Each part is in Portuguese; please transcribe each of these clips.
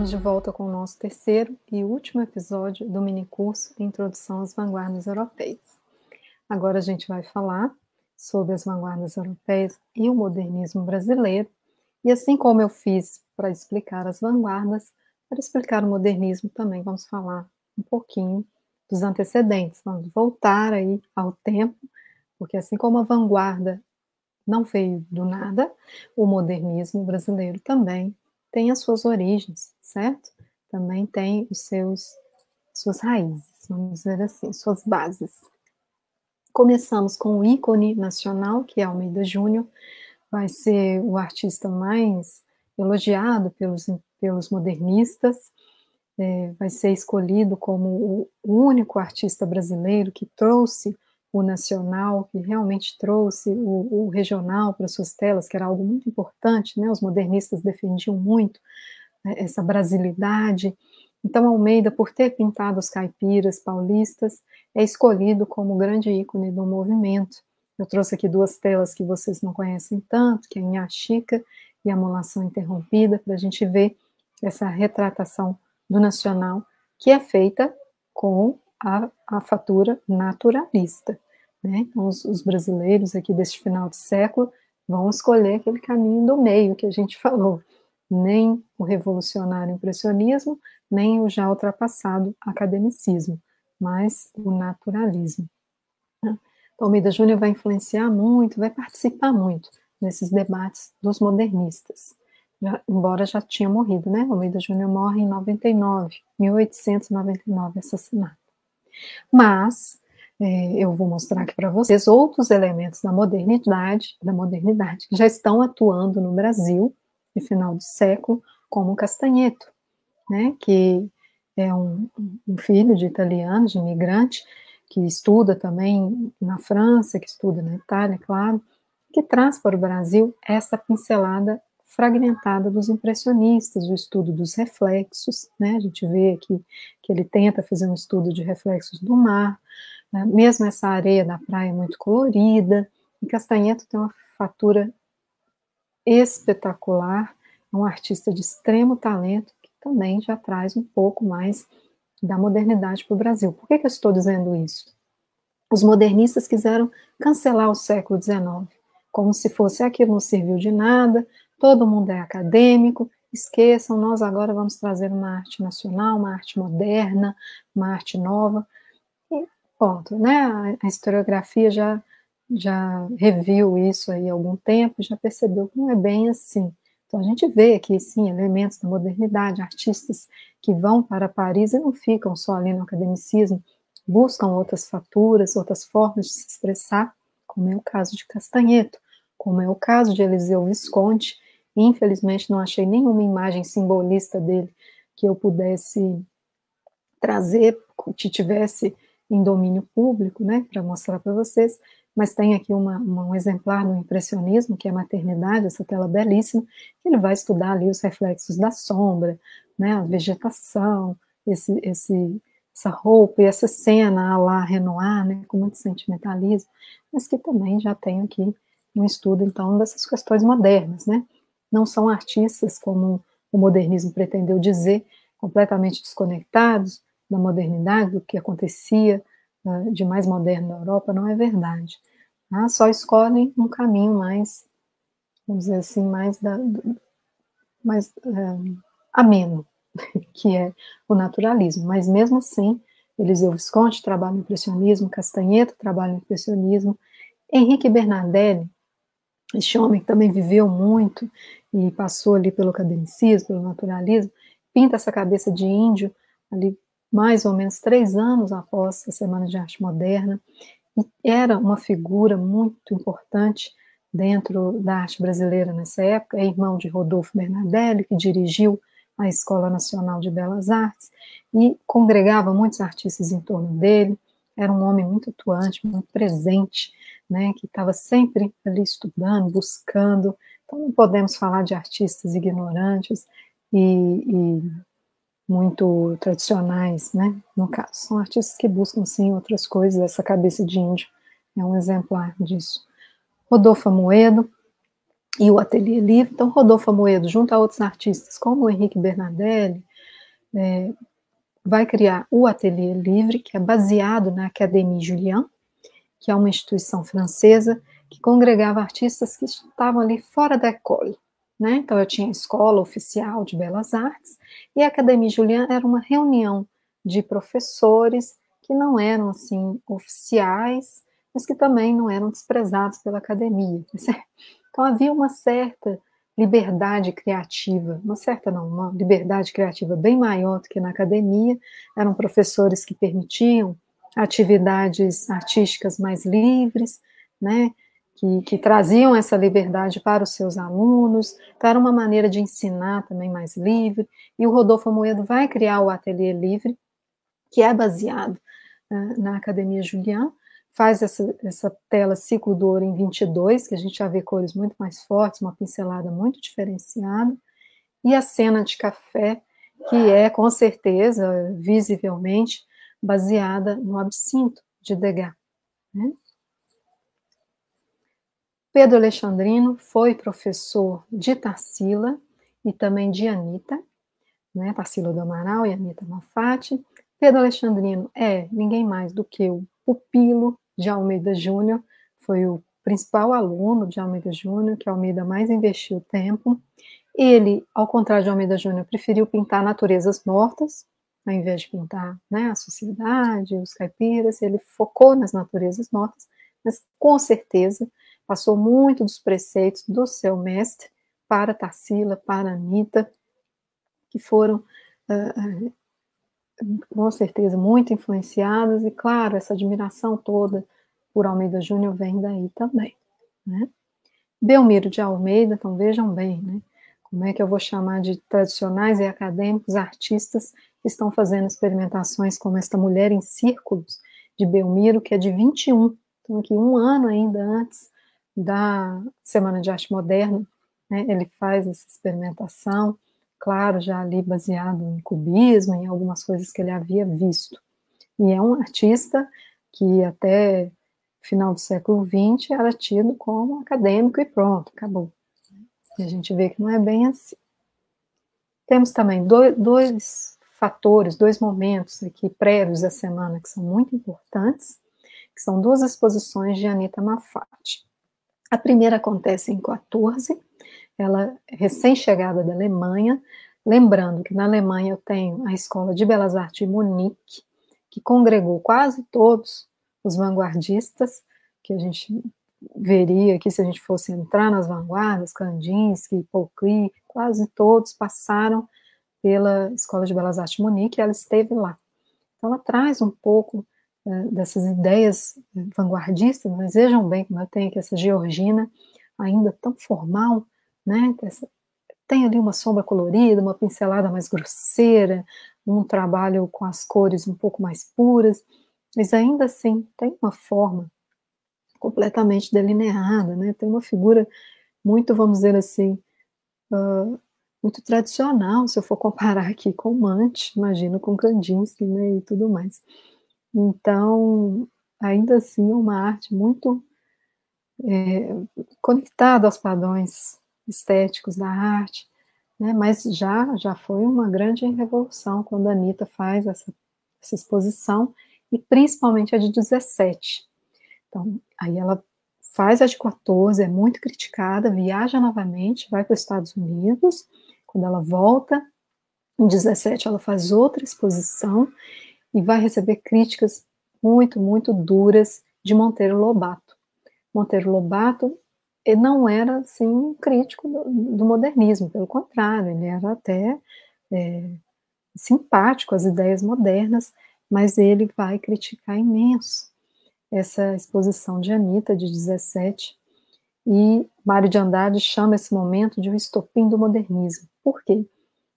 Estamos de volta com o nosso terceiro e último episódio do minicurso Introdução às Vanguardas Europeias. Agora a gente vai falar sobre as vanguardas europeias e o modernismo brasileiro, e assim como eu fiz para explicar as vanguardas, para explicar o modernismo também vamos falar um pouquinho dos antecedentes, vamos voltar aí ao tempo, porque assim como a vanguarda não veio do nada, o modernismo brasileiro também tem as suas origens, certo? Também tem suas raízes, vamos dizer assim, suas bases. Começamos com o ícone nacional, que é Almeida Júnior, vai ser o artista mais elogiado pelos modernistas, vai ser escolhido como o único artista brasileiro que trouxe o nacional, que realmente trouxe o regional para suas telas, que era algo muito importante, né? Os modernistas defendiam muito essa brasilidade. Então, Almeida, por ter pintado os caipiras paulistas, é escolhido como grande ícone do movimento. Eu trouxe aqui duas telas que vocês não conhecem tanto, que é Inhá Chica e a Molação Interrompida, para a gente ver essa retratação do nacional, que é feita com a fatura naturalista. Né? Então, os brasileiros aqui deste final de século vão escolher aquele caminho do meio que a gente falou, nem o revolucionário impressionismo, nem o já ultrapassado academicismo, mas o naturalismo. Então, Almeida Júnior vai influenciar muito, vai participar muito nesses debates dos modernistas, embora já tinha morrido, né? Almeida Júnior morre em 1899, assassinado. Mas eu vou mostrar aqui para vocês outros elementos da modernidade, que já estão atuando no Brasil no final do século, como Castanheto, né, que é um filho de italiano, de imigrante, que estuda também na França, que estuda na Itália, claro, que traz para o Brasil essa pincelada fragmentada dos impressionistas, o estudo dos reflexos, né, a gente vê aqui que ele tenta fazer um estudo de reflexos do mar, né, mesmo essa areia da praia é muito colorida, e Castanheto tem uma fatura espetacular, é um artista de extremo talento, que também já traz um pouco mais da modernidade para o Brasil. Por que eu estou dizendo isso? Os modernistas quiseram cancelar o século XIX, como se fosse aquilo não serviu de nada, todo mundo é acadêmico, esqueçam, nós agora vamos trazer uma arte nacional, uma arte moderna, uma arte nova, e ponto, né? A historiografia já reviu isso aí há algum tempo, já percebeu que não é bem assim. Então a gente vê aqui, sim, elementos da modernidade, artistas que vão para Paris e não ficam só ali no academicismo, buscam outras faturas, outras formas de se expressar, como é o caso de Castanheto, como é o caso de Eliseu Visconti. Infelizmente não achei nenhuma imagem simbolista dele que eu pudesse trazer, que tivesse em domínio público, né, para mostrar para vocês, mas tem aqui um exemplar do impressionismo, que é a maternidade, essa tela belíssima, que ele vai estudar ali os reflexos da sombra, né, a vegetação, essa roupa e essa cena à la Renoir, né, com muito sentimentalismo, mas que também já tem aqui um estudo, então, dessas questões modernas, né, não são artistas, como o modernismo pretendeu dizer, completamente desconectados da modernidade, do que acontecia de mais moderno na Europa, não é verdade. Só escolhem um caminho mais, vamos dizer assim, mais ameno, que é o naturalismo. Mas mesmo assim, Eliseu Visconti trabalha no impressionismo, Castanheto trabalha no impressionismo, Henrique Bernardelli, este homem que também viveu muito e passou ali pelo academicismo, pelo naturalismo, pinta essa cabeça de índio ali mais ou menos 3 anos após a Semana de Arte Moderna, e era uma figura muito importante dentro da arte brasileira nessa época, é irmão de Rodolfo Bernardelli, que dirigiu a Escola Nacional de Belas Artes, e congregava muitos artistas em torno dele, era um homem muito atuante, muito presente, né, que estava sempre ali estudando, buscando, então não podemos falar de artistas ignorantes e muito tradicionais, né? No caso, são artistas que buscam, sim, outras coisas, essa cabeça de índio é um exemplar disso. Rodolfo Amoedo e o Ateliê Livre, então Rodolfo Amoedo, junto a outros artistas, como o Henrique Bernardelli, vai criar o Ateliê Livre, que é baseado na Académie Julian, que é uma instituição francesa que congregava artistas que estavam ali fora da école, né? Então eu tinha a Escola Oficial de Belas Artes e a Académie Julian era uma reunião de professores que não eram assim oficiais, mas que também não eram desprezados pela academia. Então havia uma certa liberdade criativa, uma liberdade criativa bem maior do que na academia. Eram professores que permitiam atividades artísticas mais livres, né, que traziam essa liberdade para os seus alunos. Então era uma maneira de ensinar também mais livre, e o Rodolfo Amoedo vai criar o Ateliê Livre, que é baseado na Academia Julian, faz essa tela ciclo do ouro em 22, que a gente já vê cores muito mais fortes, uma pincelada muito diferenciada, e a cena de café, que é, com certeza, visivelmente, baseada no Absinto, de Degas. Né? Pedro Alexandrino foi professor de Tarsila e também de Anita, né? Tarsila do Amaral e Anita Malfatti. Pedro Alexandrino é ninguém mais do que o pupilo de Almeida Júnior, foi o principal aluno de Almeida Júnior, que Almeida mais investiu tempo. Ele, ao contrário de Almeida Júnior, preferiu pintar naturezas mortas, ao invés de pintar, né, a sociedade, os caipiras. Ele focou nas naturezas mortas, mas com certeza passou muito dos preceitos do seu mestre para Tarsila, para Anita, que foram com certeza muito influenciadas, e claro, essa admiração toda por Almeida Júnior vem daí também, né? Belmiro de Almeida, então vejam bem, né? Como é que eu vou chamar de tradicionais e acadêmicos artistas que estão fazendo experimentações como esta Mulher em Círculos, de Belmiro, que é de 21, então aqui um ano ainda antes da Semana de Arte Moderna, né? Ele faz essa experimentação, claro, já ali baseado em cubismo, em algumas coisas que ele havia visto. E é um artista que até final do século XX era tido como acadêmico e pronto, acabou. E a gente vê que não é bem assim. Temos também dois fatores, dois momentos aqui prévios da semana que são muito importantes, que são duas exposições de Anita Malfatti. A primeira acontece em 14, ela é recém-chegada da Alemanha, lembrando que na Alemanha eu tenho a Escola de Belas Artes de Munique, que congregou quase todos os vanguardistas, que a gente veria aqui se a gente fosse entrar nas vanguardas, Kandinsky, Paul Klee, quase todos passaram pela Escola de Belas Artes de Munique, e ela esteve lá. Então ela traz um pouco dessas ideias vanguardistas, mas vejam bem como eu tenho aqui essa Georgina, ainda tão formal, né? Tem ali uma sombra colorida, uma pincelada mais grosseira, um trabalho com as cores um pouco mais puras, mas ainda assim tem uma forma completamente delineada, né? Tem uma figura muito, vamos dizer assim, muito tradicional, se eu for comparar aqui com Manch, imagino com Kandinsky, né, e tudo mais. Então, ainda assim, é uma arte muito conectada aos padrões estéticos da arte, né, mas já foi uma grande revolução quando a Anita faz essa exposição, e principalmente a de 17. Então, aí ela faz a de 14, é muito criticada, viaja novamente, vai para os Estados Unidos. Quando ela volta, em 17, ela faz outra exposição e vai receber críticas muito, muito duras de Monteiro Lobato. Monteiro Lobato não era, assim, um crítico do modernismo, pelo contrário, ele era até simpático às ideias modernas, mas ele vai criticar imenso essa exposição de Anita, de 17, e Mário de Andrade chama esse momento de um estopim do modernismo. Por quê?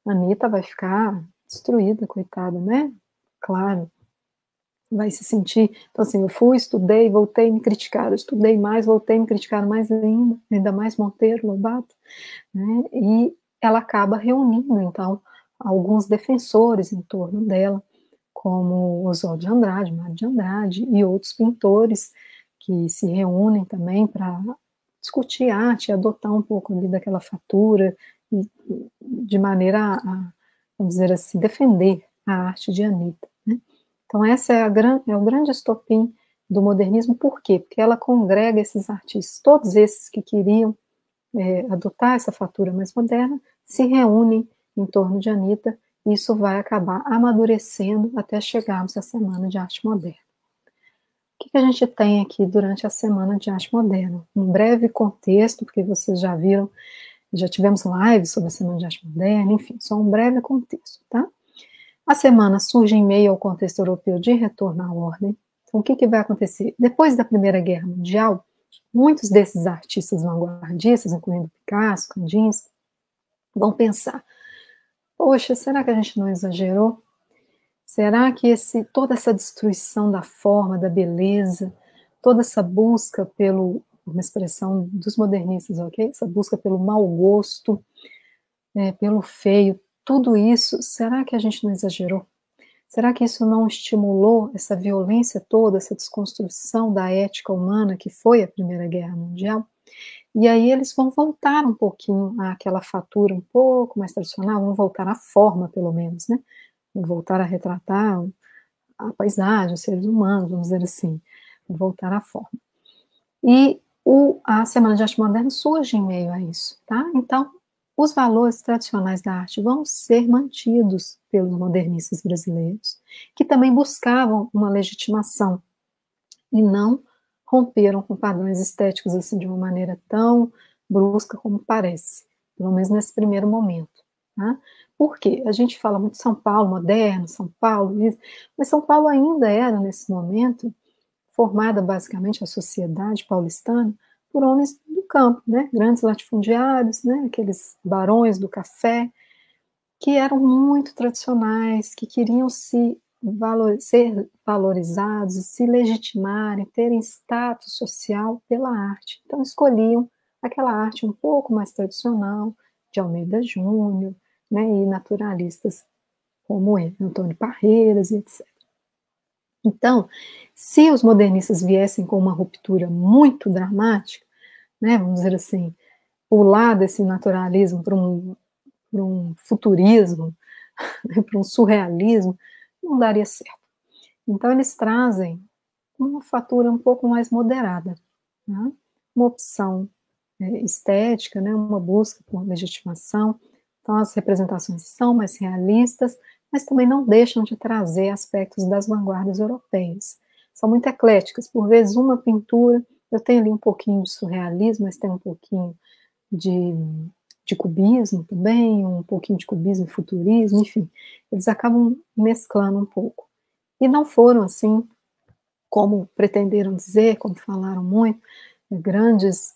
A Anita vai ficar destruída, coitada, né? Claro, vai se sentir... Então, assim, eu fui, estudei, voltei, me criticaram, estudei mais, voltei, me criticaram mais ainda mais Monteiro Lobato, né? E ela acaba reunindo, então, alguns defensores em torno dela, como Oswald de Andrade, Mário de Andrade e outros pintores que se reúnem também para discutir arte, adotar um pouco ali daquela fatura, de maneira vamos dizer assim, defender a arte de Anitta, né? Então essa é o grande estopim do modernismo. Por quê? Porque ela congrega esses artistas, todos esses que queriam adotar essa fatura mais moderna, se reúnem em torno de Anitta, e isso vai acabar amadurecendo até chegarmos à Semana de Arte Moderna. O que a gente tem aqui durante a Semana de Arte Moderna? Um breve contexto, porque vocês já viram, já tivemos lives sobre a Semana de Arte Moderna, enfim, só um breve contexto, tá? A semana surge em meio ao contexto europeu de retorno à ordem. Então, o que vai acontecer? Depois da Primeira Guerra Mundial, muitos desses artistas vanguardistas, incluindo Picasso, Kandinsky, vão pensar: poxa, será que a gente não exagerou? Será que toda essa destruição da forma, da beleza, toda essa busca uma expressão dos modernistas, ok? Essa busca pelo mau gosto, pelo feio, tudo isso, será que a gente não exagerou? Será que isso não estimulou essa violência toda, essa desconstrução da ética humana que foi a Primeira Guerra Mundial? E aí eles vão voltar um pouquinho àquela fatura um pouco mais tradicional, vão voltar à forma, pelo menos, né? Vão voltar a retratar a paisagem, os seres humanos, vamos dizer assim, vão voltar à forma. E a Semana de Arte Moderna surge em meio a isso, tá? Então, os valores tradicionais da arte vão ser mantidos pelos modernistas brasileiros, que também buscavam uma legitimação e não romperam com padrões estéticos assim de uma maneira tão brusca como parece, pelo menos nesse primeiro momento. Tá? Por quê? A gente fala muito São Paulo moderno, São Paulo isso, mas São Paulo ainda era, nesse momento, formada basicamente a sociedade paulistana por homens do campo, né? Grandes latifundiários, né? Aqueles barões do café, que eram muito tradicionais, que queriam ser valorizados, se legitimarem, terem status social pela arte. Então escolhiam aquela arte um pouco mais tradicional, de Almeida Júnior, né? E naturalistas como ele, Antônio Parreiras e etc. Então, se os modernistas viessem com uma ruptura muito dramática, né, vamos dizer assim, pular desse naturalismo para um futurismo, né, para um surrealismo, não daria certo. Então, eles trazem uma fatura um pouco mais moderada, né, uma opção estética, né, uma busca por legitimação. Então, as representações são mais realistas, mas também não deixam de trazer aspectos das vanguardas europeias. São muito ecléticas, por vezes uma pintura, eu tenho ali um pouquinho de surrealismo, mas tem um pouquinho de cubismo também, um pouquinho de cubismo e futurismo, enfim, eles acabam mesclando um pouco. E não foram assim, como pretenderam dizer, como falaram muito, grandes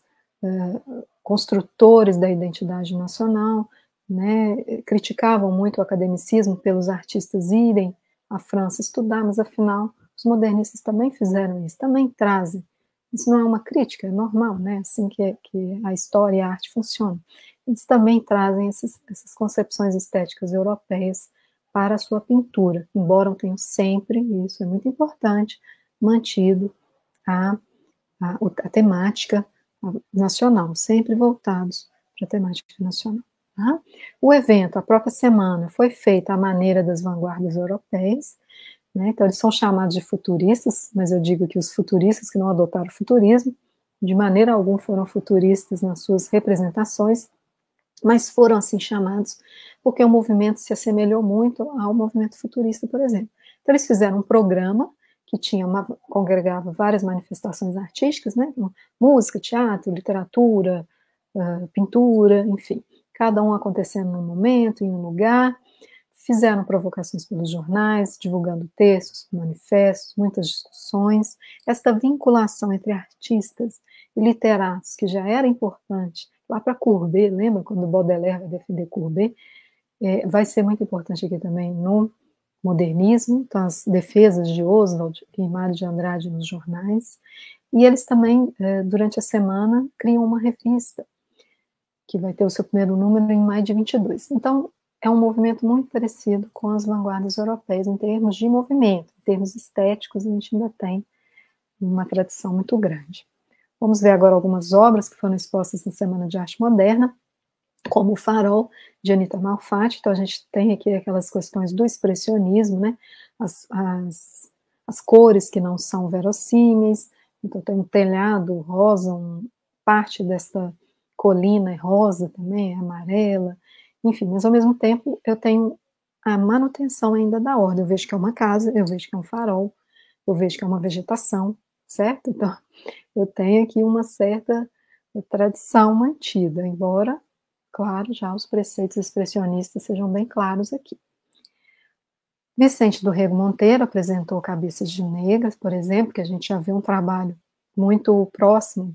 construtores da identidade nacional, né, criticavam muito o academicismo pelos artistas irem à França estudar, mas afinal os modernistas também fizeram isso, também trazem. Isso não é uma crítica, é normal, né? Assim que a história e a arte funcionam. Eles também trazem essas concepções estéticas europeias para a sua pintura, embora tenham sempre, e isso é muito importante, mantido a temática nacional, sempre voltados para a temática nacional. Tá? O evento, a própria semana, foi feita à maneira das vanguardas europeias, né? Então eles são chamados de futuristas, mas eu digo que os futuristas que não adotaram o futurismo, de maneira alguma foram futuristas nas suas representações, mas foram assim chamados porque o movimento se assemelhou muito ao movimento futurista, por exemplo. Então eles fizeram um programa que congregava várias manifestações artísticas, né? Música, teatro, literatura, pintura, enfim, cada um acontecendo num momento, em um lugar. Fizeram provocações pelos jornais, divulgando textos, manifestos, muitas discussões. Esta vinculação entre artistas e literatos, que já era importante lá para Courbet, lembra quando Baudelaire vai defender Courbet? Vai ser muito importante aqui também no modernismo, então as defesas de Oswald e Mário de Andrade nos jornais. E eles também, durante a semana, criam uma revista, que vai ter o seu primeiro número em maio de 22. Então, é um movimento muito parecido com as vanguardas europeias em termos de movimento, em termos estéticos, a gente ainda tem uma tradição muito grande. Vamos ver agora algumas obras que foram expostas na Semana de Arte Moderna, como o Farol, de Anita Malfatti. Então a gente tem aqui aquelas questões do expressionismo, né? As cores que não são verossímeis. Então tem um telhado rosa, parte desta colina é rosa também, é amarela, enfim, mas ao mesmo tempo eu tenho a manutenção ainda da ordem. Eu vejo que é uma casa, eu vejo que é um farol, eu vejo que é uma vegetação, certo? Então eu tenho aqui uma certa tradição mantida, embora, claro, já os preceitos expressionistas sejam bem claros aqui. Vicente do Rego Monteiro apresentou Cabeças de Negras, por exemplo, que a gente já vê um trabalho muito próximo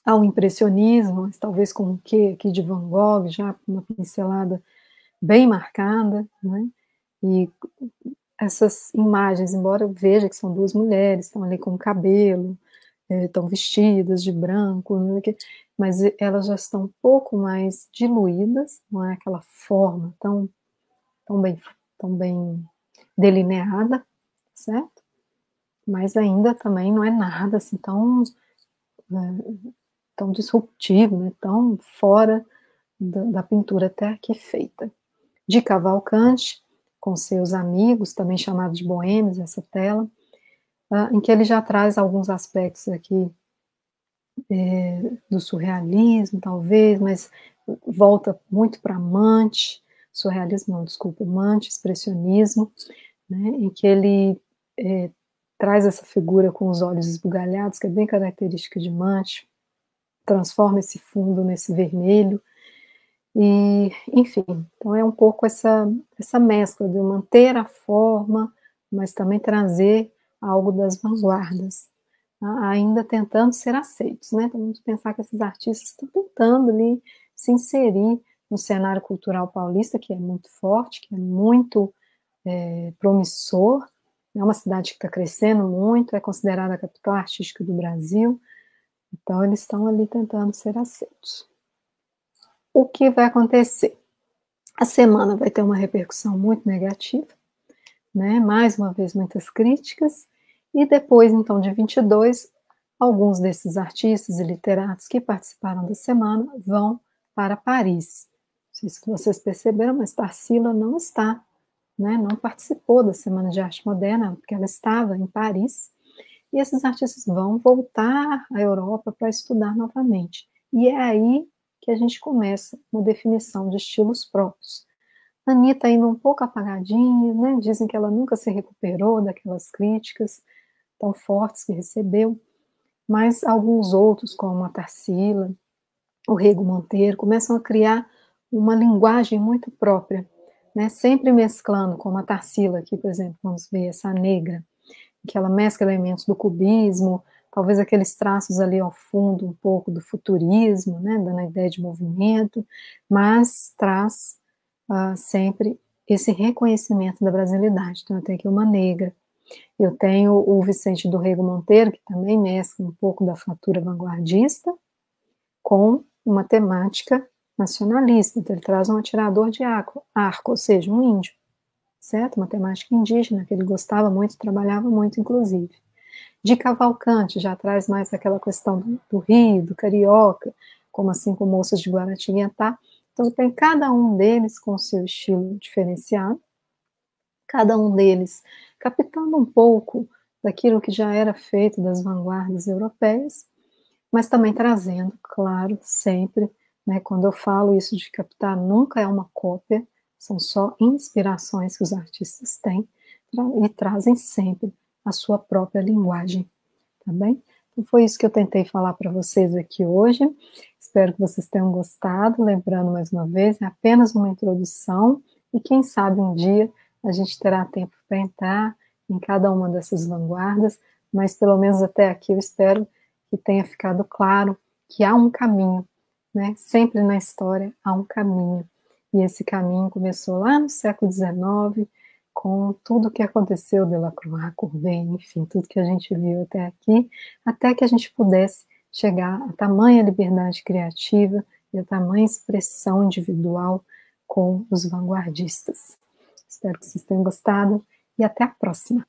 ao impressionismo, mas talvez com o quê aqui de Van Gogh, já com uma pincelada bem marcada, né? E essas imagens, embora eu veja que são duas mulheres, estão ali com cabelo, estão vestidas de branco, né, mas elas já estão um pouco mais diluídas, não é aquela forma tão bem delineada, certo? Mas ainda também não é nada assim tão disruptivo, né, tão fora da pintura até aqui feita. De Cavalcante, com seus amigos, também chamados de boêmios, essa tela, em que ele já traz alguns aspectos aqui do surrealismo, talvez, mas volta muito para Manche, surrealismo não, desculpa, Manche, expressionismo, né, em que ele traz essa figura com os olhos esbugalhados, que é bem característica de Manche, transforma esse fundo nesse vermelho, e, enfim, então é um pouco essa mescla de manter a forma, mas também trazer algo das vanguardas, tá? Ainda tentando ser aceitos, né? Então, vamos pensar que esses artistas estão tentando ali se inserir no cenário cultural paulista, que é muito forte, que é muito promissor, é uma cidade que está crescendo muito, é considerada a capital artística do Brasil, então eles estão ali tentando ser aceitos. O que vai acontecer? A semana vai ter uma repercussão muito negativa, né? Mais uma vez muitas críticas, e depois, então, de 22, alguns desses artistas e literatos que participaram da semana vão para Paris. Não sei se vocês perceberam, mas Tarsila não está, né? Não participou da Semana de Arte Moderna, porque ela estava em Paris, e esses artistas vão voltar à Europa para estudar novamente. E é aí que a gente começa uma definição de estilos próprios. A Anitta ainda um pouco apagadinha, né? Dizem que ela nunca se recuperou daquelas críticas tão fortes que recebeu, mas alguns outros, como a Tarsila, o Rego Monteiro, começam a criar uma linguagem muito própria, né? Sempre mesclando, como a Tarsila aqui, por exemplo, vamos ver essa negra, que ela mescla elementos do cubismo, talvez aqueles traços ali ao fundo um pouco do futurismo, né, dando a ideia de movimento, mas traz sempre esse reconhecimento da brasilidade. Então eu tenho aqui uma negra, eu tenho o Vicente do Rego Monteiro, que também mescla um pouco da fatura vanguardista com uma temática nacionalista, então ele traz um atirador de arco, ou seja, um índio, certo? Uma temática indígena, que ele gostava muito, trabalhava muito, inclusive. De Cavalcante, já traz mais aquela questão do Rio, do carioca, como assim com Moças de Guaratinguetá. Então tem cada um deles com seu estilo diferenciado, cada um deles captando um pouco daquilo que já era feito das vanguardas europeias, mas também trazendo, claro, sempre, né, quando eu falo isso de captar, nunca é uma cópia, são só inspirações que os artistas têm e trazem sempre a sua própria linguagem, tá bem? Então foi isso que eu tentei falar para vocês aqui hoje, espero que vocês tenham gostado, lembrando mais uma vez, é apenas uma introdução, e quem sabe um dia a gente terá tempo para entrar em cada uma dessas vanguardas, mas pelo menos até aqui eu espero que tenha ficado claro que há um caminho, né? Sempre na história há um caminho, e esse caminho começou lá no século XIX, com tudo o que aconteceu, Delacroix, Courbet, enfim, tudo que a gente viu até aqui, até que a gente pudesse chegar a tamanha liberdade criativa e a tamanha expressão individual com os vanguardistas. Espero que vocês tenham gostado e até a próxima!